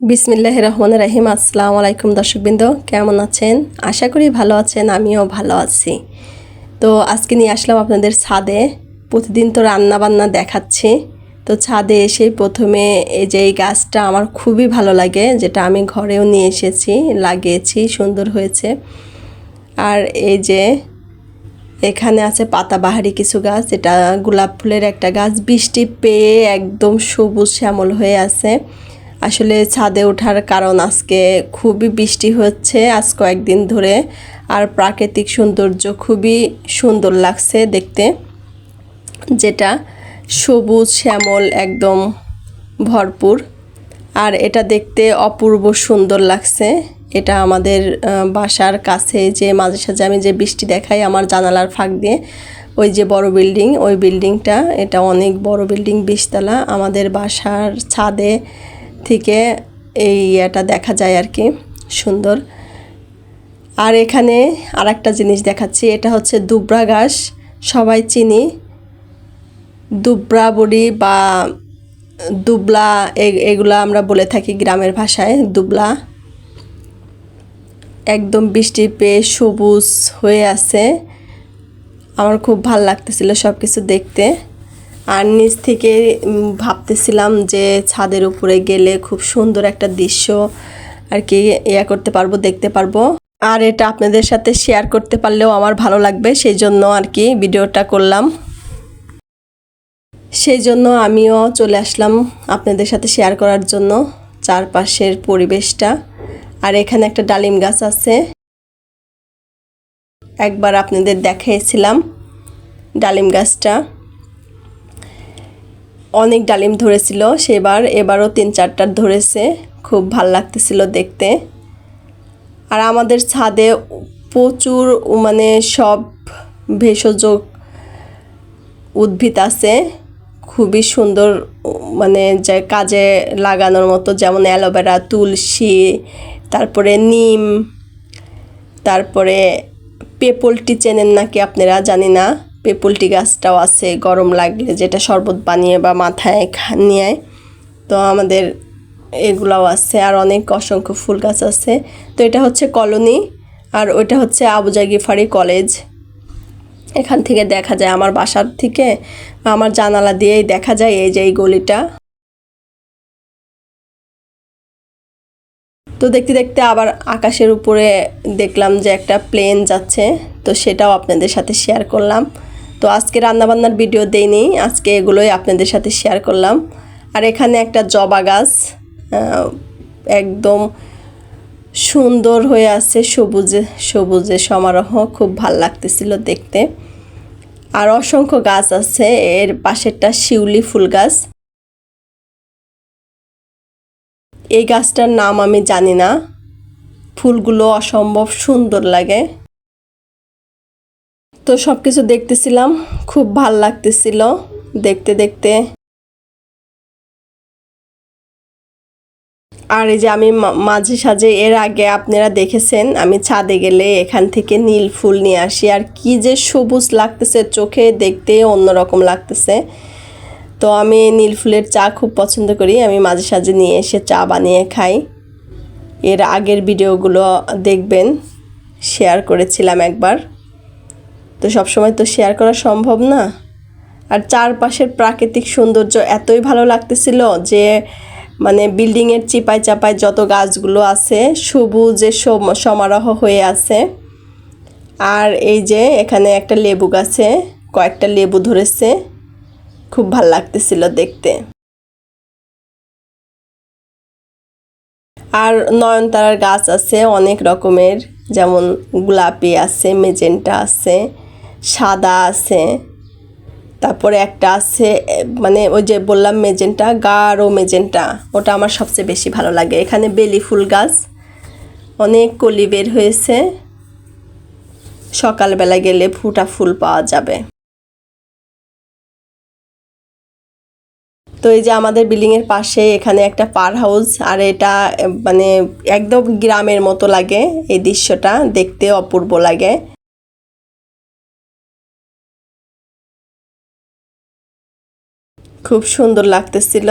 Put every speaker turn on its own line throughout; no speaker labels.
বিসমিল্লাহির রহমানির রহিম। আসসালামু আলাইকুম দর্শকবৃন্দ, কেমন আছেন? আশা করি ভালো আছেন, আমিও ভালো আছি। তো আজকে নিয়ে আসলাম আপনাদের ছাদে। প্রতিদিন তো রান্না বান্না দেখাচ্ছি, তো ছাদে এসে প্রথমে এই যে এই গাছটা আমার খুবই ভালো লাগে, যেটা আমি ঘরেও নিয়ে এসেছি, লাগিয়েছি, সুন্দর হয়েছে। আর এই যে এখানে আছে পাতাবাহারি কিছু গাছ, এটা গোলাপ ফুলের একটা গাছ, বৃষ্টি পেয়ে একদম সবুজ শ্যামল হয়ে আছে। আসলে ছাদে ওঠার কারণ আজকে খুবই বৃষ্টি হচ্ছে আজ কয়েকদিন ধরে, আর প্রাকৃতিক সৌন্দর্য খুবই সুন্দর লাগছে দেখতে, যেটা সবুজ শ্যামল একদম ভরপুর। আর এটা দেখতে অপূর্ব সুন্দর লাগছে। এটা আমাদের বাসার কাছে, যে মাঝে সাঝে আমি যে বৃষ্টি দেখাই আমার জানালার ফাঁক দিয়ে, ওই যে বড় বিল্ডিং, ওই বিল্ডিংটা, এটা অনেক বড় বিল্ডিং, 20 তলা। আমাদের বাসার ছাদে থেকে এই এটা দেখা যায় আর কি, সুন্দর। আর এখানে আর একটা জিনিস দেখাচ্ছি, এটা হচ্ছে দুবরা ঘাস, সবাই চিনি দুবরা বড়ি বা দুবলা, এগুলা আমরা বলে থাকি গ্রামের ভাষায় দুবলা। একদম বৃষ্টি পেয়ে সবুজ হয়ে আছে, আমার খুব ভাল লাগতেছিল সব কিছু দেখতে। আর নিচ থেকে ভাবতেছিলাম যে ছাদের উপরে গেলে খুব সুন্দর একটা দৃশ্য আর কি করতে পারবো, দেখতে পারবো। আর এটা আপনাদের সাথে শেয়ার করতে পারলেও আমার ভালো লাগবে, সেই জন্য আর কি ভিডিওটা করলাম। সেই জন্য আমিও চলে আসলাম আপনাদের সাথে শেয়ার করার জন্য চারপাশের পরিবেশটা। আর এখানে একটা ডালিম গাছ আছে, একবার আপনাদের দেখিয়েছিলাম ডালিম গাছটা, অনেক ডালিম ধরেছিল সেবার, এবারও 3-4টা ধরেছে, খুব ভাল লাগতেছিল দেখতে। আর আমাদের ছাদে প্রচুর মানে সব ভেষজ উদ্ভিদ আছে, খুবই সুন্দর, মানে যে কাজে লাগানোর মতো, যেমন অ্যালোভেরা, তুলসী, তারপরে নিম, তারপরে পেপলটি চেনেন নাকি আপনারা জানি না, পেপলটি গাছটাও আছে, গরম লাগলে যেটা শরবত বানিয়ে বা মাথায় নিয়ে। তো আমাদের এগুলাও আছে, আর অনেক অসংখ্য ফুল গাছ আছে। তো এটা হচ্ছে কলোনি, আর ওইটা হচ্ছে আবু জাই গিফারি কলেজ। এখান থেকে দেখা যায়, আমার বাসার থেকে আমার জানালা দিয়েই দেখা যায় এই যে এই গলিটা। তো দেখতে দেখতে আবার আকাশের উপরে দেখলাম যে একটা প্লেন যাচ্ছে, তো সেটাও আপনাদের সাথে শেয়ার করলাম। তো আজকে রান্নাবান্নার ভিডিও দেইনি, আজকে এগুলোই আপনাদের সাথে শেয়ার করলাম। আর এখানে একটা জবা গাছ একদম সুন্দর হয়ে আছে, সবুজে সবুজে সমারোহ, খুব ভাল লাগতেছিল দেখতে। আর অসংখ্য গাছ আছে, এর পাশেরটা শিউলি ফুল গাছ। এই গাছটার নাম আমি জানি না, ফুলগুলো অসম্ভব সুন্দর লাগে। তো সব কিছু দেখতেছিলাম, খুব ভাল লাগতেছিল দেখতে দেখতে। আর এই যে আমি মাঝে সাঝে এর আগে আপনারা দেখেছেন, আমি ছাদে গেলে এখান থেকে নীল ফুল নিয়ে আসি, আর কি যে সবুজ লাগতেছে, চোখে দেখতে অন্যরকম লাগতেছে। তো আমি নীল ফুলের চা খুব পছন্দ করি, আমি মাঝে সাঝে নিয়ে এসে চা বানিয়ে খাই। এর আগের ভিডিওগুলো দেখবেন, শেয়ার করেছিলাম একবার। তো সবসময় তো শেয়ার করা সম্ভব না। আর চারপাশের প্রাকৃতিক সৌন্দর্য এতই ভালো লাগতেছিল যে, মানে বিল্ডিংয়ের চিপায় চাপায় যত গাছগুলো আছে সবুজে সমারোহ হয়ে আছে। আর এই যে এখানে একটা লেবু গাছে কয়েকটা লেবু ধরেছে, খুব ভাল লাগতেছিল দেখতে। আর নয়নতারার গাছ আছে অনেক রকমের, যেমন গোলাপি আছে, মেজেন্টা আছে, সাদা আছে, তারপরে একটা আছে মানে ওই যে বললাম মেজেন্টা, গাঢ় মেজেন্টা, ওটা আমার সবচেয়ে বেশি ভালো লাগে। এখানে বেলি ফুল গাছ, অনেক কলি বের হয়েছে, সকালবেলা গেলে ফুটা ফুল পাওয়া যাবে। তো এই যে আমাদের বিল্ডিংয়ের পাশে এখানে একটা পার হাউস, আর এটা মানে একদম গ্রামের মতো লাগে, এই দৃশ্যটা দেখতে অপূর্ব লাগে। খুব সুন্দর লাগতেছিল,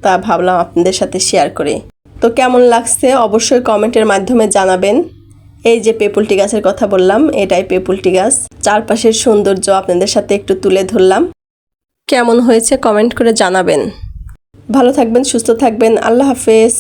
তা ভাবলাম আপনাদের সাথে শেয়ার করি। তো কেমন লাগছে অবশ্যই কমেন্টের মাধ্যমে জানাবেন। এই যে পেপুলটি গাছের কথা বললাম, এটাই পেপুলটি গাছ। চারপাশের সৌন্দর্য আপনাদের সাথে একটু তুলে ধরলাম। কেমন হয়েছে কমেন্ট করে জানাবেন। ভালো থাকবেন, সুস্থ থাকবেন। আল্লাহ হাফেজ।